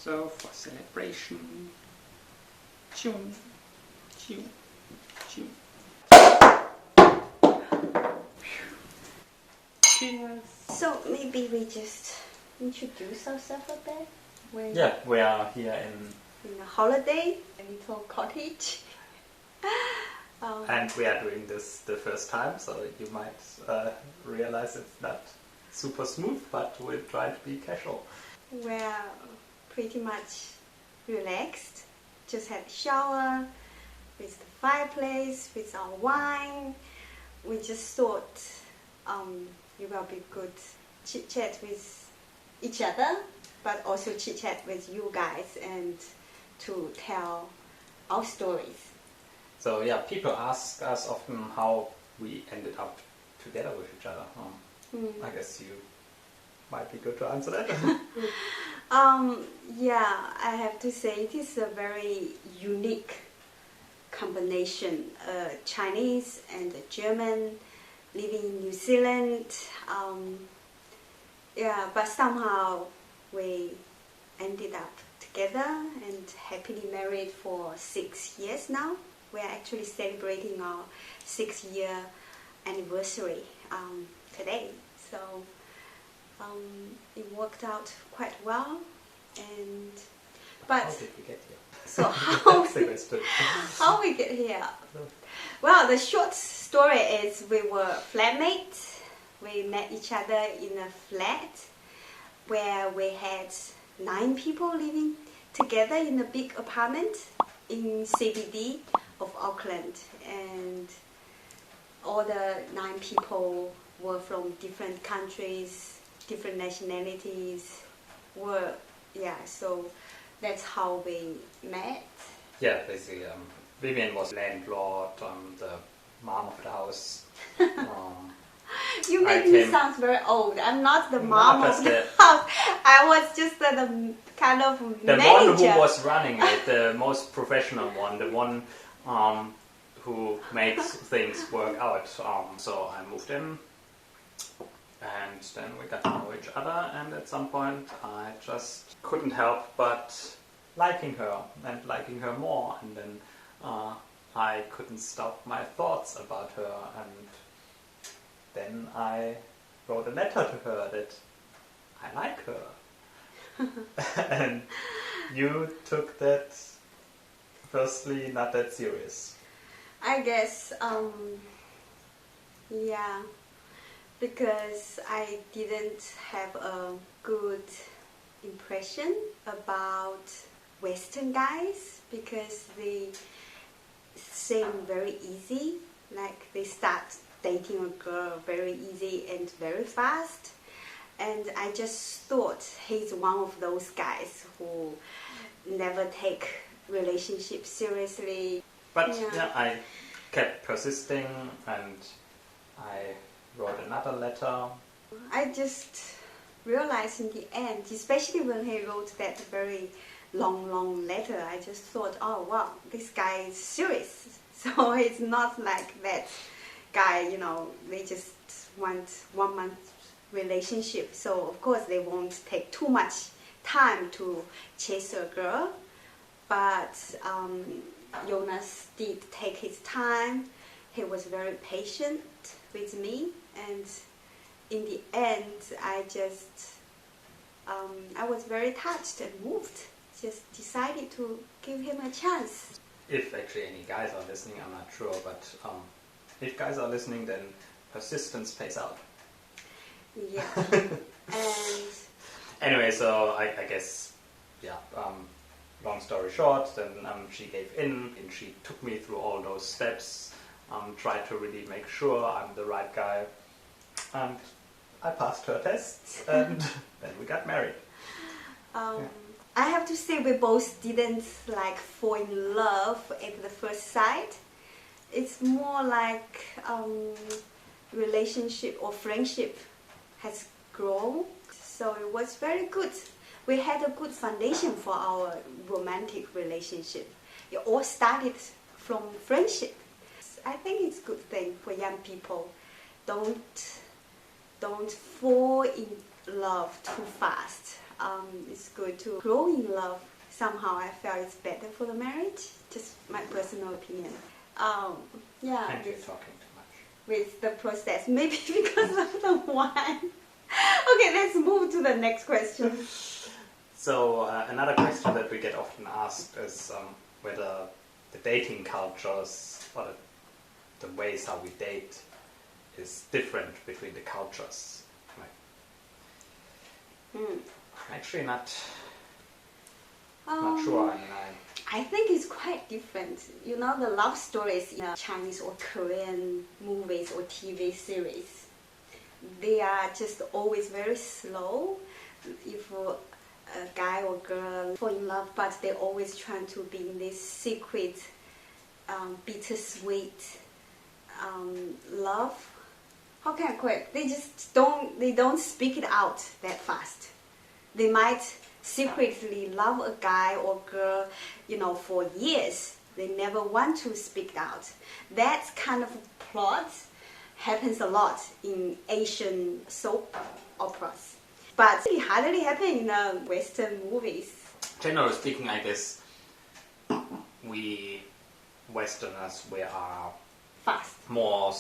So for celebration, chew, chew, chew. Cheers. So maybe we just introduce ourselves a bit. Yeah, we are here in a holiday, a little cottage. And we are doing this the first time, so you might realize it's not super smooth, but we'll try to be casual. We're pretty much relaxed. Just had a shower with the fireplace, with our wine. We just thought it will be good chit-chat with each other, but also chit-chat with you guys and to tell our stories. So yeah, people ask us often how we ended up together with each other. I guess you might be good to answer that. Yeah, I have to say it is a very unique combination. Chinese and German living in New Zealand. Yeah, but somehow we ended up together and happily married for 6 years now. We are actually celebrating our 6-year anniversary today. So it worked out quite well. But how did we get here? So how we get here? Well, the short story is we were flatmates. We met each other in a flat where we had 9 people living together in a big apartment in CBD of Auckland, and all the 9 people were from different countries, different nationalities. So that's how we met. Yeah, basically, Vivian was landlord, the mom of the house. You make me sound very old. I'm not the mom of the house. I was just the kind of the manager. one who was running it, the most professional one, the one who makes things work out. So I moved in, and then we got to know each other, and at some point I just couldn't help but liking her and liking her more, and then I couldn't stop my thoughts about her, and then I wrote a letter to her that I like her. And you took that, firstly, not that serious. I guess, yeah, because I didn't have a good impression about Western guys, because they seem very easy, like they start dating a girl very easy and very fast, and I just thought he's one of those guys who never take relationships seriously. But yeah, I kept persisting, and I wrote another letter. I just realized in the end, especially when he wrote that very long letter, I just thought, oh wow, this guy is serious. So it's not like that guy, they just want 1 month relationship. So of course they won't take too much time to chase a girl. But Jonas did take his time. He was very patient with me, and in the end I was very touched and moved. Just decided to give him a chance. If actually any guys are listening, I'm not sure, but if guys are listening, then persistence pays out. Yeah. And anyway, so I guess, yeah, long story short, then she gave in, and she took me through all those steps, tried to really make sure I'm the right guy, and I passed her tests, and then we got married. I have to say we both didn't fall in love at the first sight. It's more like relationship or friendship has grown, so it was very good. We had a good foundation for our romantic relationship. It all started from friendship. I think it's a good thing for young people. Don't fall in love too fast. it's good to grow in love. Somehow I felt it's better for the marriage. Just my personal opinion. Yeah. And you're talking too much. With the process, maybe because of the wine. Okay, let's move to the next question. So another question that we get often asked is whether the dating cultures or the ways how we date is different between the cultures. I'm actually not sure. I think it's quite different. You know, the love stories in Chinese or Korean movies or TV series, they are just always very slow. If a guy or girl fall in love, but they always trying to be in this secret, bittersweet love. How can I call it? They don't speak it out that fast. They might secretly love a guy or girl, for years. They never want to speak out. That kind of plot happens a lot in Asian soap operas. But it hardly happens in Western movies. Generally speaking, I guess we Westerners, we are Fast. more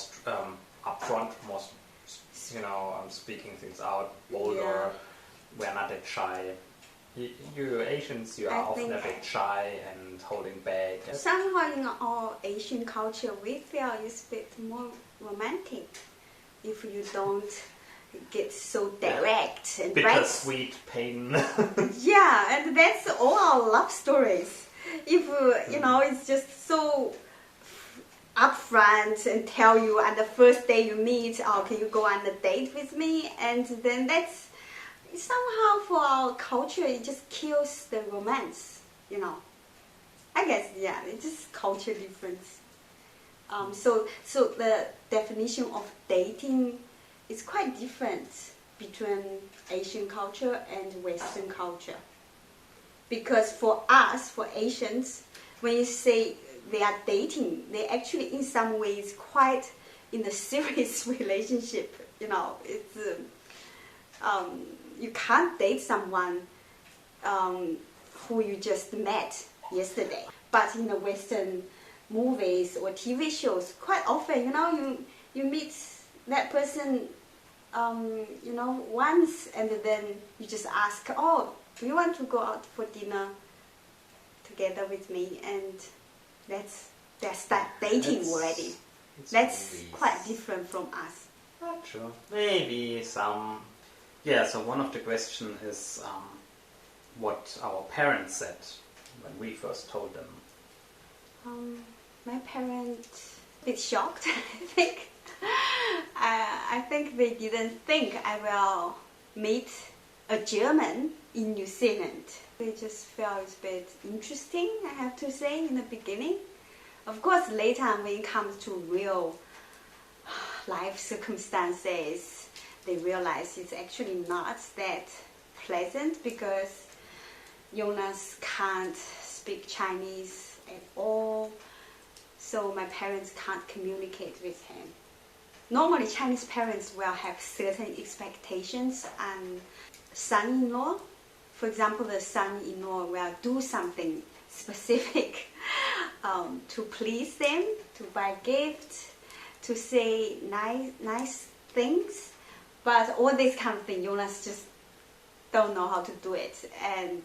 upfront, more, speaking things out, bolder. Yeah. We're not that shy. You Asians, you are often a bit shy and holding back. Somehow in our Asian culture, we feel it's a bit more romantic if you don't get so direct and bittersweet pain. Yeah, and that's all our love stories. If it's just so upfront and tell you on the first day you meet, can you go on a date with me? And then that's somehow for our culture, it just kills the romance. I guess it's just culture difference. So the definition of dating is quite different between Asian culture and Western culture. Because for us, for Asians, when you say they are dating, they actually in some ways quite in a serious relationship. It's you can't date someone who you just met yesterday. But in the Western movies or TV shows, quite often, you meet that person, once, and then you just ask, do you want to go out for dinner together with me? And they start dating already. That's quite different from us. Not sure. Maybe some. Yeah, so one of the questions is what our parents said when we first told them. My parents a bit shocked, I think. I think they didn't think I will meet a German in New Zealand. They just felt it's a bit interesting, I have to say, in the beginning. Of course, later when it comes to real life circumstances, they realize it's actually not that pleasant because Jonas can't speak Chinese at all, so my parents can't communicate with him. Normally, Chinese parents will have certain expectations on son-in-law. For example, the son-in-law will do something specific to please them, to buy gifts, to say nice things. But all this kind of thing, Jonas just don't know how to do it. And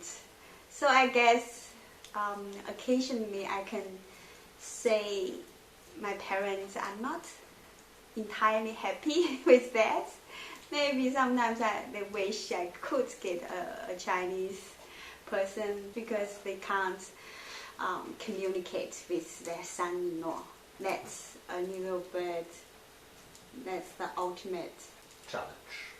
so I guess occasionally I can say my parents are not entirely happy with that. Maybe sometimes they wish I could get a Chinese person because they can't communicate with their son-in-law. That's a little bit, that's the ultimate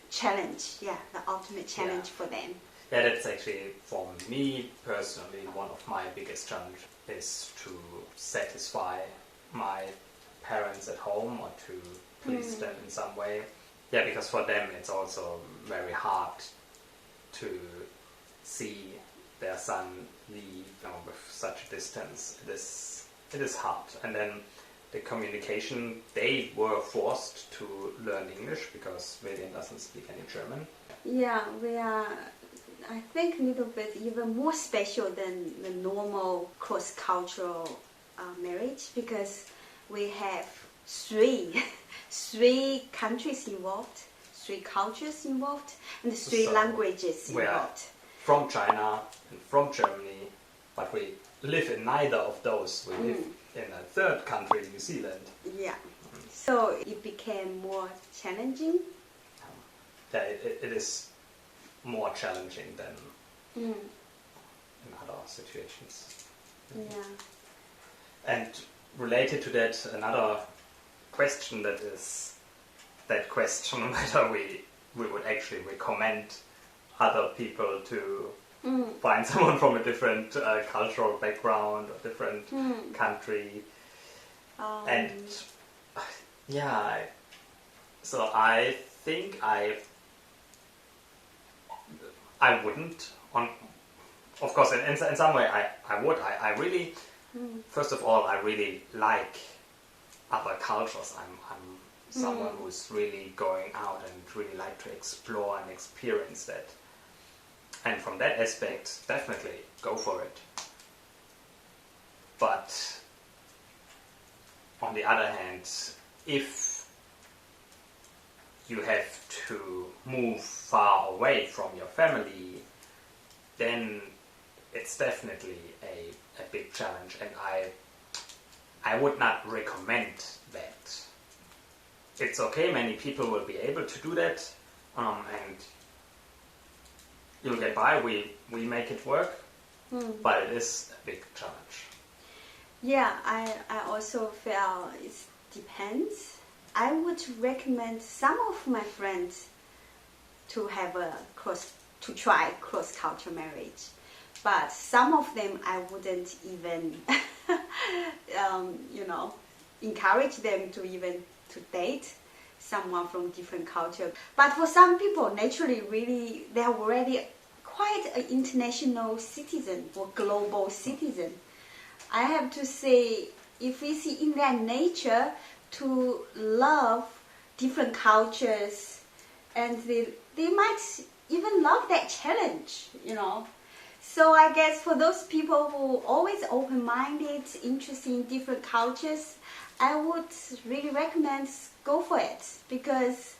challenge. Yeah, the ultimate challenge for them. Yeah, that's actually, for me personally, one of my biggest challenges is to satisfy my parents at home or to please them in some way. Yeah, because for them it's also very hard to see their son leave with such a distance. It is hard. And then the communication, they were forced to learn English because William doesn't speak any German. Yeah, we are I think a little bit even more special than the normal cross-cultural marriage, because we have three countries involved, three cultures involved, and three languages involved. From China and from Germany, but we live in neither of those. We live in a third country, New Zealand. Yeah. So it became more challenging. Yeah, it is more challenging than in other situations. Yeah. And related to that, another question that is that question whether we would actually recommend other people to find someone from a different cultural background or different country. And yeah, so I think I wouldn't. Of course, in some way I would. I really, first of all, I really like other cultures. I'm someone who's really going out and really like to explore and experience that. And from that aspect, definitely go for it. But on the other hand, if you have to move far away from your family, then it's definitely a big challenge, and I would not recommend that. It's okay, many people will be able to do that, and you'll get by, we make it work, but it is a big challenge. Yeah, I also feel it depends. I would recommend some of my friends to have to try cross-cultural marriage, but some of them I wouldn't even, encourage them to even to date someone from different culture. But for some people, naturally, really, they're already quite an international citizen or global citizen. I have to say, if we see in their nature to love different cultures, and they might even love that challenge, So I guess for those people who are always open-minded, interested in different cultures, I would really recommend go for it, because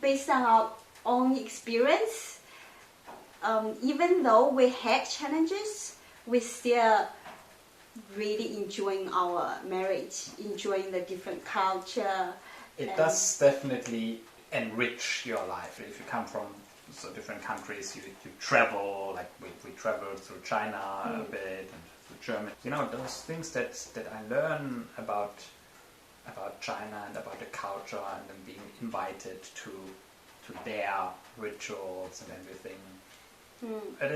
based on our own experience, even though we had challenges, we still really enjoying our marriage, enjoying the different culture. It does definitely enrich your life. If you come from different countries, you travel, like we traveled through China a bit and through Germany. Those things that I learn about China and about the culture, and then being invited to their rituals and everything. It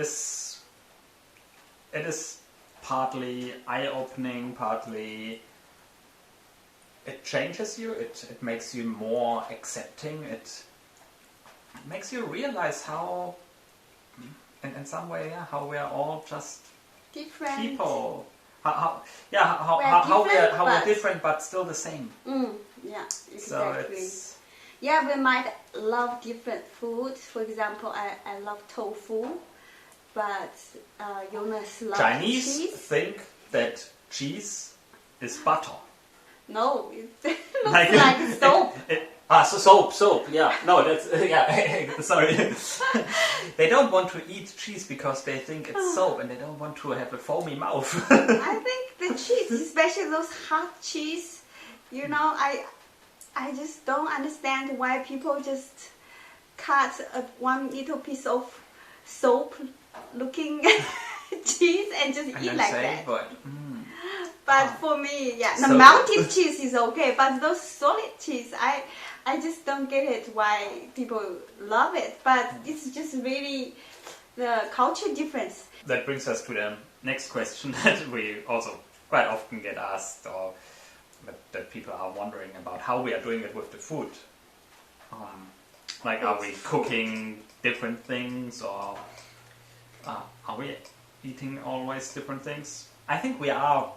is partly eye-opening, partly it changes you, it makes you more accepting, it makes you realize how, in some way, how we are all just different people. How we're different but still the same. Yeah, exactly. So we might love different food. For example, I love tofu, but Jonas loves Chinese cheese. think that cheese is butter. No, it looks like soap. Soap, yeah. No, that's, yeah, sorry. They don't want to eat cheese because they think it's soap, and they don't want to have a foamy mouth. I think the cheese, especially those hard cheese, I just don't understand why people just cut one little piece of soap-looking cheese and just eat like that. But for me, the melted cheese is okay, but those solid cheese, I just don't get it why people love it. But it's just really the culture difference. That brings us to the next question that we also quite often get asked, or that people are wondering about how we are doing it with the food. Are we cooking different things, or are we eating always different things? I think we are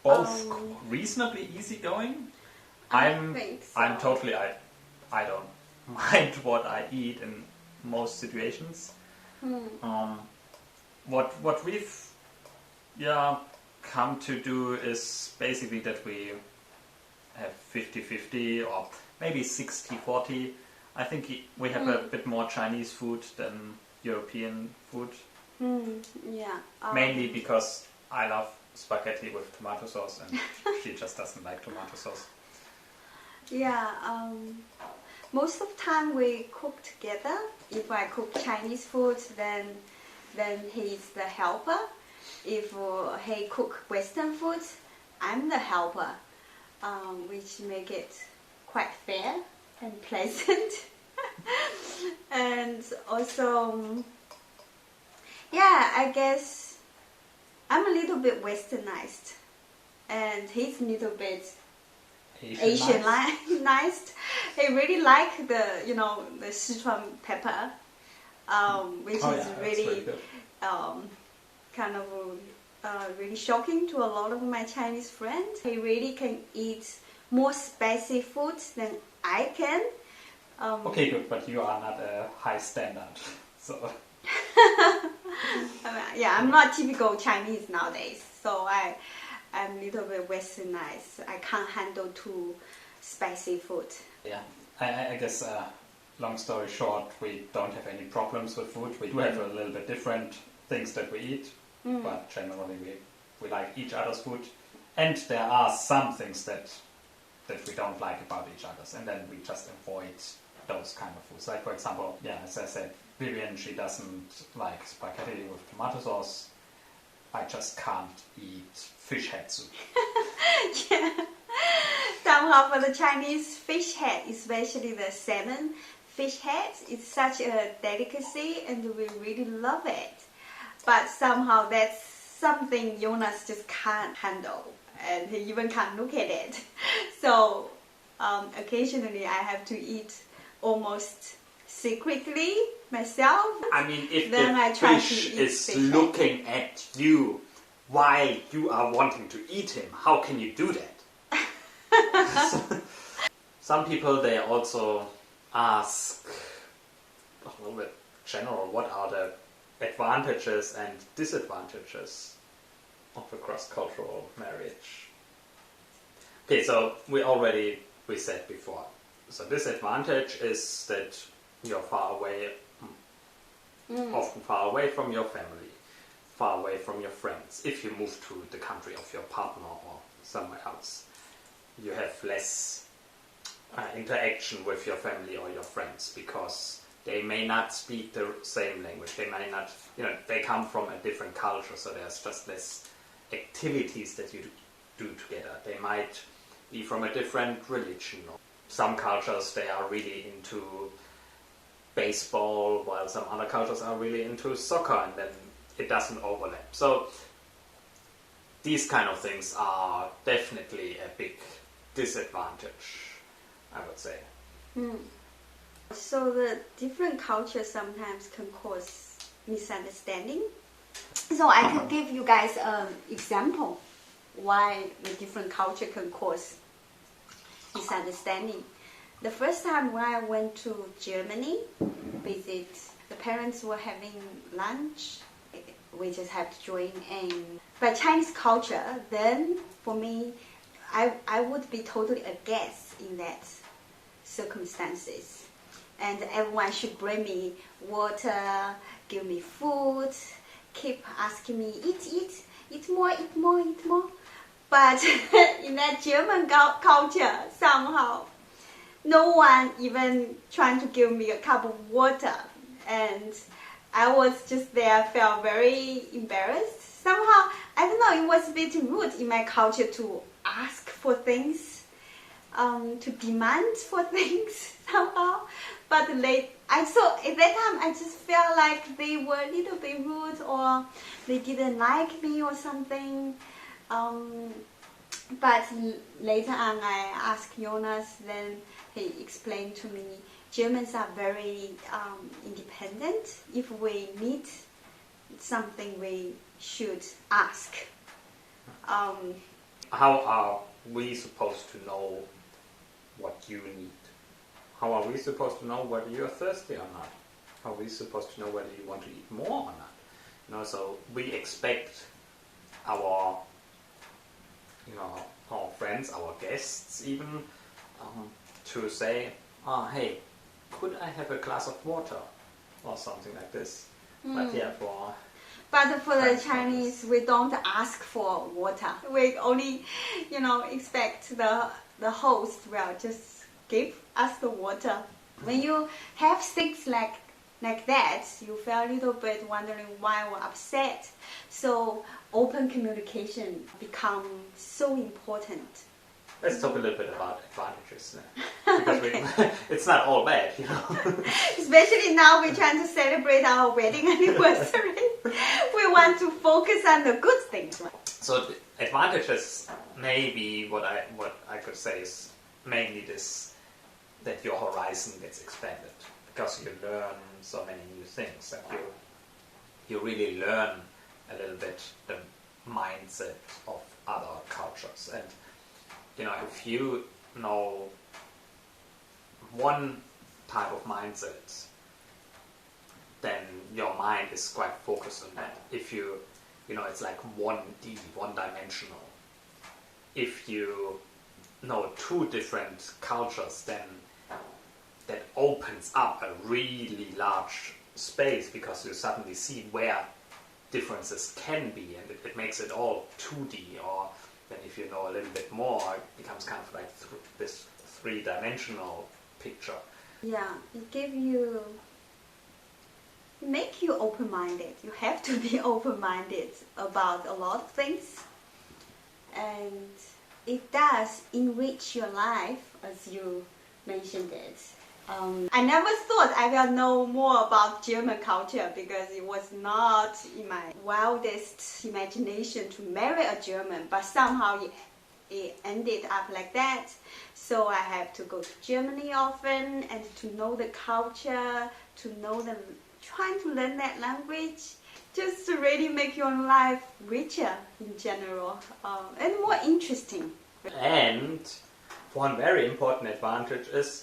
both reasonably easygoing. I'm totally, I don't mind what I eat, and most situations. Hmm. What we've come to do is basically that we have 50-50 or maybe 60-40. I think we have a bit more Chinese food than European food. Yeah. Mainly because I love spaghetti with tomato sauce and she just doesn't like tomato sauce. Yeah. Most of the time we cook together. If I cook Chinese food, then he's the helper. If he cook Western food, I'm the helper, which make it quite fair and pleasant. And also, yeah, I guess I'm a little bit westernized, and he's a little bit Asianized. He really like the Sichuan pepper, which is really kind of really shocking to a lot of my Chinese friends. He really can eat more spicy foods than I can. Okay, good, but you are not a high standard, so. Yeah, I'm not typical Chinese nowadays, so I'm a little bit westernized. I can't handle too spicy food. Yeah, I guess, long story short, we don't have any problems with food. We do have a little bit different things that we eat, but generally we like each other's food. And there are some things that we don't like about each other's, and then we just avoid those kind of foods. Like, for example, as I said, Vivian, she doesn't like spaghetti with tomato sauce. I just can't eat fish head soup. Yeah. Somehow for the Chinese fish head, especially the salmon fish head, it's such a delicacy and we really love it. But somehow that's something Jonas just can't handle and he even can't look at it. So occasionally I have to eat almost secretly myself. I mean, if then the I try fish to eat is fish looking at you while you are wanting to eat him, how can you do that? Some people, they also ask a little bit general, what are the advantages and disadvantages of a cross-cultural marriage? Okay, so we said before. So disadvantage is that you're far away, often far away from your family, far away from your friends. If you move to the country of your partner or somewhere else, you have less interaction with your family or your friends because they may not speak the same language. They may not, they come from a different culture, so there's just less activities that you do together. They might be from a different religion. Some cultures, they are really into baseball, while some other cultures are really into soccer, and then it doesn't overlap. So these kind of things are definitely a big disadvantage, I would say. So the different cultures sometimes can cause misunderstanding. So I could give you guys an example why the different culture can cause misunderstanding. The first time when I went to Germany, the parents were having lunch. We just had to join in. But Chinese culture, then for me, I would be totally aghast in that circumstances. And everyone should bring me water, give me food, keep asking me, eat more. But in that German culture, somehow, no one even trying to give me a cup of water. And I was just there, felt very embarrassed. Somehow, I don't know, it was a bit rude in my culture to ask for things, to demand for things somehow. But at that time, I just felt like they were a little bit rude or they didn't like me or something. But later on, I asked Jonas, then he explained to me, Germans are very independent. If we need something, we should ask. How are we supposed to know what you need? How are we supposed to know whether you're thirsty or not? how are we supposed to know whether you want to eat more or not? So we expect our, our friends, our guests even, to say, hey, could I have a glass of water? Or something like this. But yeah, But for the Chinese, we don't ask for water. We only, expect the host will just give us the water. When you have things like that, you feel a little bit wondering why we're upset. So open communication becomes so important. Let's talk a little bit about advantages now. Because it's not all bad, Especially now we're trying to celebrate our wedding anniversary. We want to focus on the good things. So the advantages, maybe what I could say is mainly this, that your horizon gets expanded. Because you learn so many new things. And you really learn a little bit the mindset of other cultures. And if you know one type of mindset, then your mind is quite focused on that. If it's like 1D, one-dimensional. If you know two different cultures, then that opens up a really large space because you suddenly see where differences can be, and it makes it all 2D. Or then if you know a little bit more, it becomes kind of like this three-dimensional picture. Yeah, it make you open-minded. You have to be open-minded about a lot of things. And it does enrich your life, as you mentioned it. I never thought I will know more about German culture because it was not in my wildest imagination to marry a German, but somehow it ended up like that. So I have to go to Germany often and to know the culture, trying to learn that language, just to really make your life richer in general and more interesting. And one very important advantage is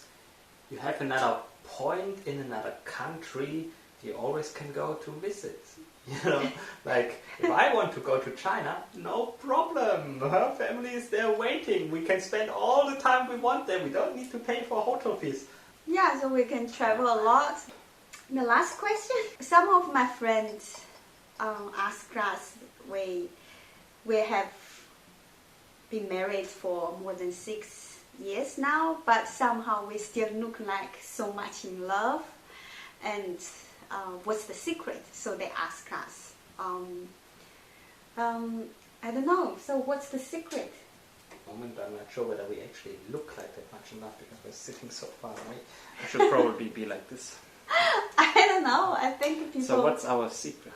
you have another point in another country you always can go to visit. Like if I want to go to China, no problem. Her family is there waiting. We can spend all the time we want there. We don't need to pay for hotel fees. Yeah, so we can travel a lot. The last question. Some of my friends asked us, we have been married for more than 6 years now, but somehow we still look like so much in love. And what's the secret? So they ask us. I don't know. So what's the secret? At the moment, I'm not sure whether we actually look like that much enough because we're sitting so far away. I should probably be like this. I don't know. I think people... So what's our secret?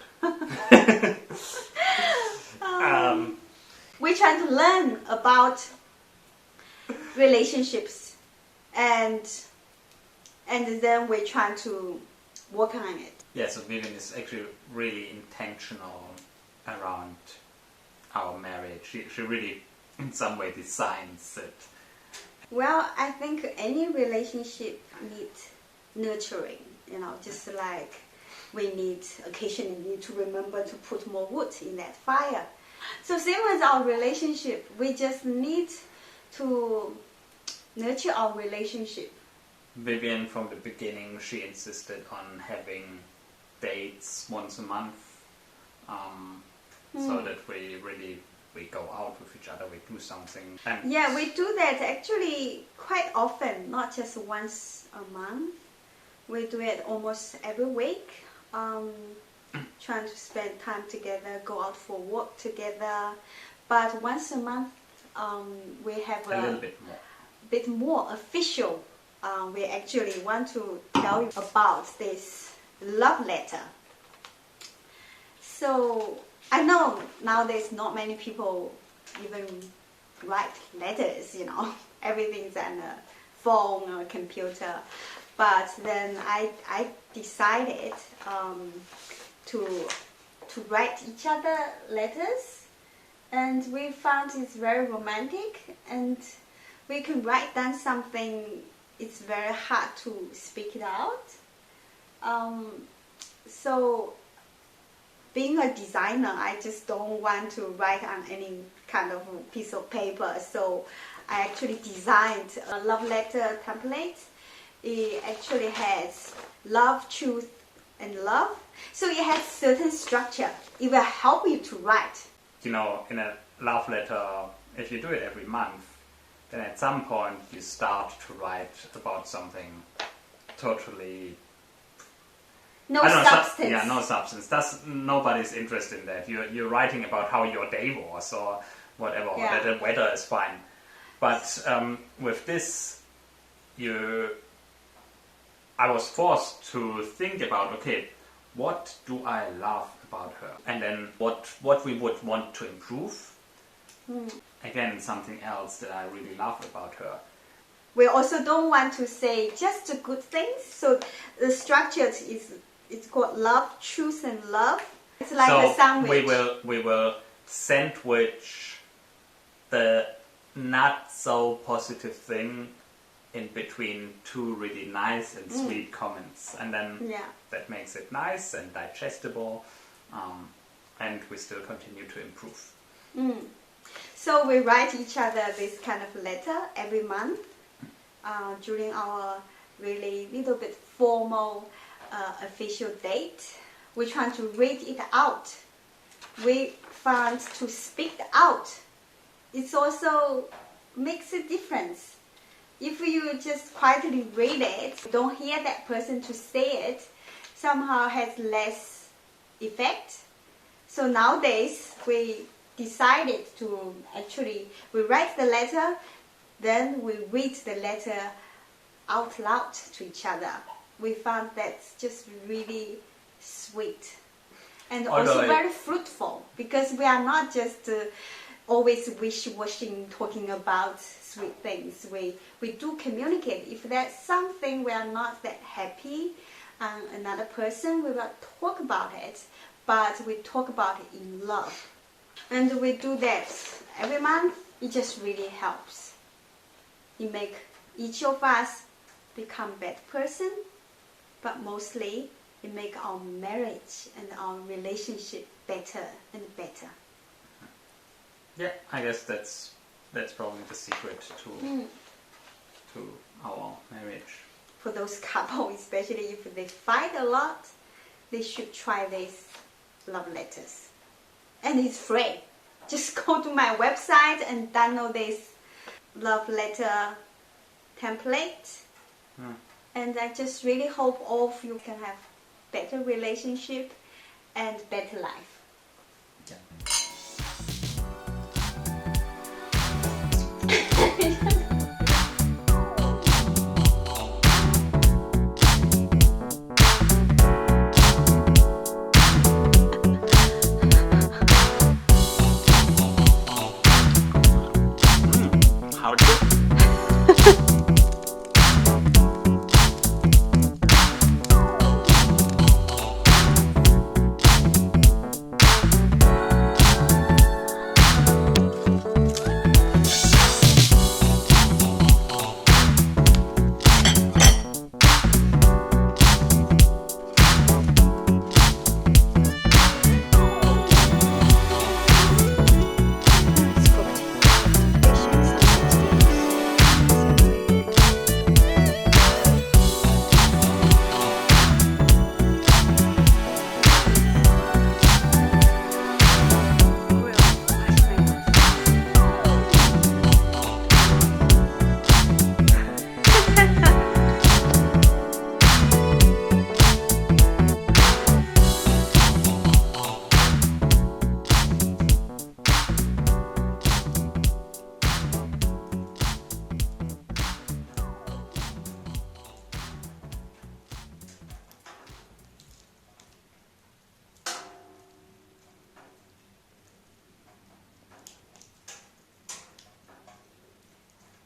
We're trying to learn about relationships, and then we're trying to work on it. Yeah, so Vivian is actually really intentional around our marriage. She really, in some way, designs it. Well, I think any relationship needs nurturing. Just like we occasionally need to remember to put more wood in that fire. So same as our relationship, we just need to nurture our relationship. Vivian, from the beginning, she insisted on having dates once a month, so that we go out with each other, we do something. And yeah, we do that actually quite often, not just once a month. We do it almost every week, trying to spend time together, go out for walk together. But once a month, we have a little bit more official. We actually want to tell you about this love letter. So I know nowadays not many people even write letters, everything's on a phone or a computer. But then I decided to write each other letters, and we found it's very romantic, and we can write down something. It's very hard to speak it out, So being a designer, I just don't want to write on any kind of piece of paper. So I actually designed a love letter template. It actually has love, truth, and love. So it has certain structure. It will help you to write. You know, in a love letter, if you do it every month, then at some point you start to write about something totally... No I don't know, substance. yeah, no substance. Nobody's interested in that. You're writing about how your day was or whatever. Yeah. The weather is fine. But with this, I was forced to think about, okay, what do I love about her? And then what we would want to improve. Again, something else that I really love about her. We also don't want to say just the good things. So the structure it's called love, truth, and love. It's like a sandwich. We will sandwich the not so positive thing in between two really nice and sweet comments, and then that makes it nice and digestible, and we still continue to improve. So we write each other this kind of letter every month during our really little bit formal official date. We try to read it out. We found to speak out. It also makes a difference. If you just quietly read it, don't hear that person to say it, somehow has less effect. So nowadays we decided to we write the letter, then we read the letter out loud to each other. We found that's just really sweet and also very fruitful, because we are not just always wish-washing, talking about sweet things. We do communicate. If there's something we are not that happy on another person, we will talk about it, but we talk about it in love. And we do that every month. It just really helps. It makes each of us become a better person, but mostly it makes our marriage and our relationship better and better. Yeah, I guess that's probably the secret to our marriage. For those couples, especially if they fight a lot, they should try these love letters. And it's free. Just go to my website and download this love letter template. And I just really hope all of you can have better relationship and better life.